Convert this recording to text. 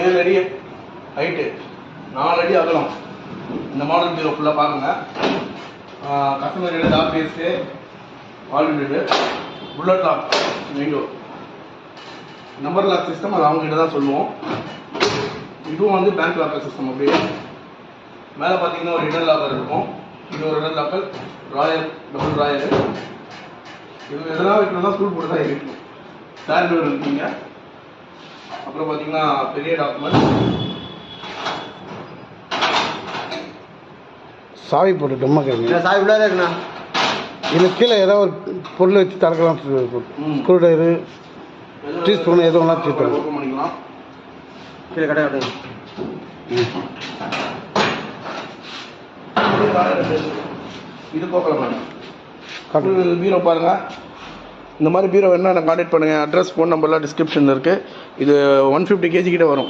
7 அடி ஹைட்டு, 4 அடி அகலம். இந்த மாடல் பீரோ ஃபுல்லாக பாருங்க. கஸ்டமர் டாக் பேஸ்ட்டு, already bullet lock window, number lock system. அது அவங்ககிட்ட தான் சொல்லுவோம். இதுவும் வந்து பேங்க் லாக்கர் சிஸ்டம். அப்படியே மேலே பார்த்தீங்கன்னா ஒரு இடர் லாக்கர் இருக்கும். இது ஒரு இடர் லாக்கர், ராயல் டபுள் ராயல். இது எதெல்லாம் வைக்கணும்னா ஸ்கூல் போட்டு தான் இருக்கணும். ஸ்டாண்ட் டோர் இருக்கீங்க. அப்புறம் பார்த்தீங்கன்னா பெரிய டாக்குமெண்ட், சாவி போட்டு டொம்மா கேட்குங்க. சாவி உள்ளே இருக்குண்ணா. இதில் கீழே ஏதாவது ஒரு பொருள் வச்சு திறக்கலாம். ஸ்க்ரூ ட்ரைவரு, டீஸ்பூன் எதுவும் வச்சுருக்காங்க. ஓப்பன் பண்ணிக்கலாம். கீழே கடை கட்டுங்க. இது போக்கலாம். பீரோ பாருங்க. இந்த மாதிரி பீரோ வேணா நான் கான்டாக்ட் பண்ணுங்கள். அட்ரஸ், ஃபோன் நம்பர்லாம் டிஸ்கிரிப்ஷனில் இருக்குது. இது 150 kg கிட்ட வரும்.